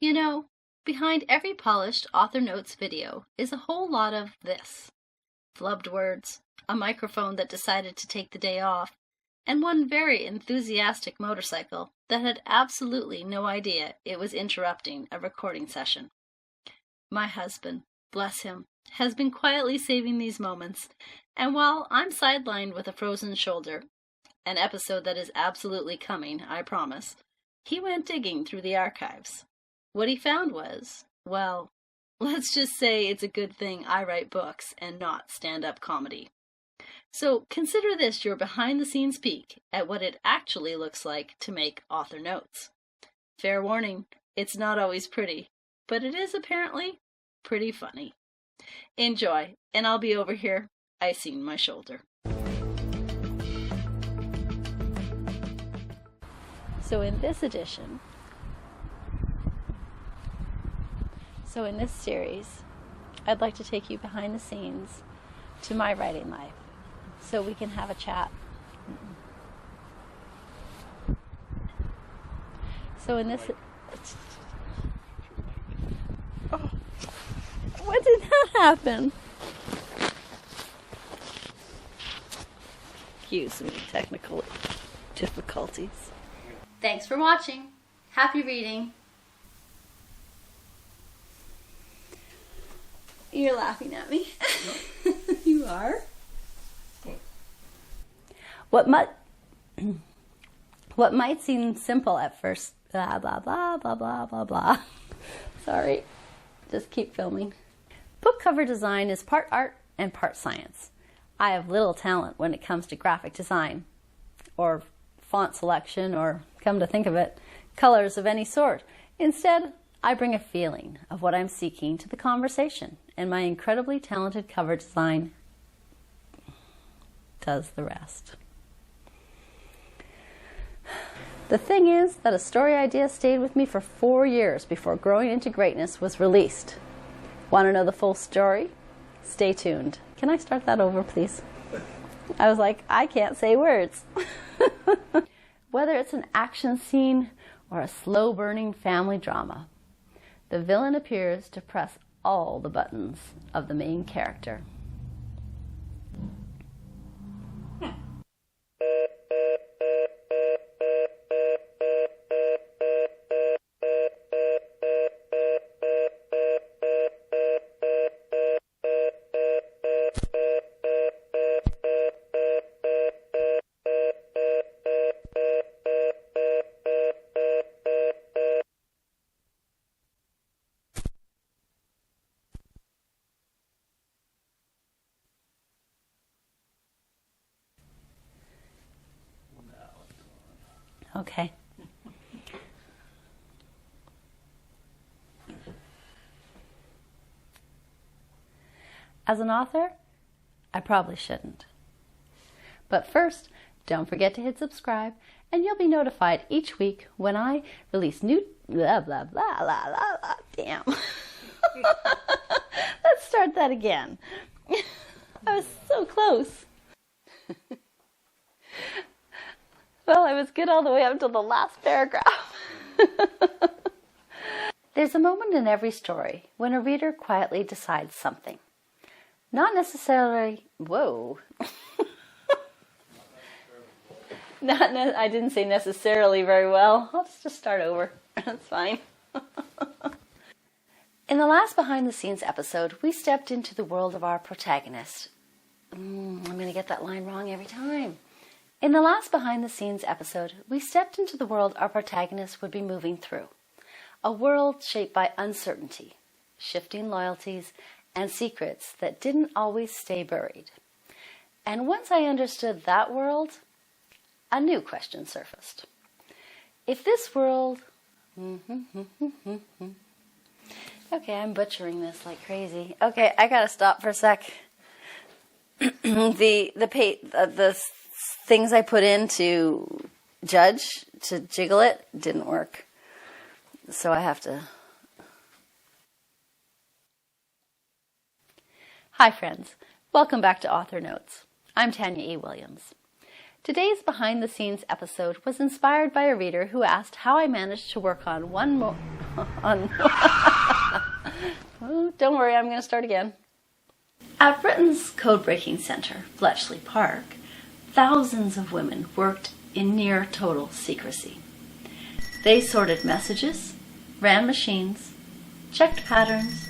You know, behind every polished author notes video is a whole lot of this. Flubbed words, a microphone that decided to take the day off, and one very enthusiastic motorcycle that had absolutely no idea it was interrupting a recording session. My husband, bless him, has been quietly saving these moments, and while I'm sidelined with a frozen shoulder, an episode that is absolutely coming, I promise, he went digging through the archives. What he found was, well, let's just say it's a good thing I write books and not stand-up comedy. So consider this your behind-the-scenes peek at what it actually looks like to make author notes. Fair warning, it's not always pretty, but it is apparently pretty funny. Enjoy, and I'll be over here icing my shoulder. So in this series, I'd like to take you behind the scenes to my writing life so we can have a chat. So in this... Oh, what did that happen? Excuse me, technical difficulties. Thanks for watching. Happy reading. You're laughing at me. You are? What might seem simple at first, blah, blah, blah, blah, blah, blah, blah. Sorry, just keep filming. Book cover design is part art and part science. I have little talent when it comes to graphic design, or font selection, or, come to think of it, colors of any sort. Instead, I bring a feeling of what I'm seeking to the conversation, and my incredibly talented cover design does the rest. The thing is that a story idea stayed with me for 4 years before Growing into Greatness was released. Want to know the full story? Stay tuned. Can I start that over, please? I was like, I can't say words. Whether it's an action scene or a slow-burning family drama, the villain appears to press all the buttons of the main character. Okay. As an author, I probably shouldn't. But first, don't forget to hit subscribe, and you'll be notified each week when I release new blah blah blah blah blah blah. Damn. Let's start that again. I was so close. Well, I was good all the way up to the last paragraph. There's a moment in every story when a reader quietly decides something. Not necessarily... Whoa. I didn't say necessarily very well. I'll just start over. That's fine. In the last behind-the-scenes episode, we stepped into the world of our protagonist. I'm going to get that line wrong every time. In the last behind-the-scenes episode, we stepped into the world our protagonist would be moving through. A world shaped by uncertainty, shifting loyalties, and secrets that didn't always stay buried. And once I understood that world, a new question surfaced. If this world... Okay, I'm butchering this like crazy. Okay, I gotta stop for a sec. The things I put in to jiggle it, didn't work. So I have to... Hi friends, welcome back to Author Notes. I'm Tanya E. Williams. Today's behind the scenes episode was inspired by a reader who asked how I managed to work on one more... Oh, don't worry, I'm going to start again. At Britain's code-breaking center, Bletchley Park, thousands of women worked in near total secrecy. They sorted messages, ran machines, checked patterns,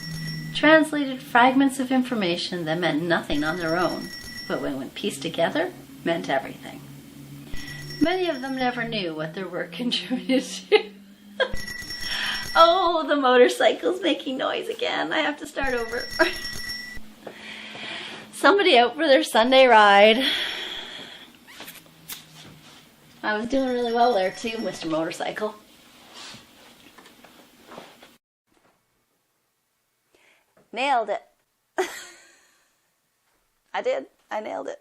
translated fragments of information that meant nothing on their own, but when pieced together, meant everything. Many of them never knew what their work contributed to. Oh, the motorcycle's making noise again. I have to start over. Somebody out for their Sunday ride. I was doing really well there too, Mr. Motorcycle. Nailed it. I did. I nailed it.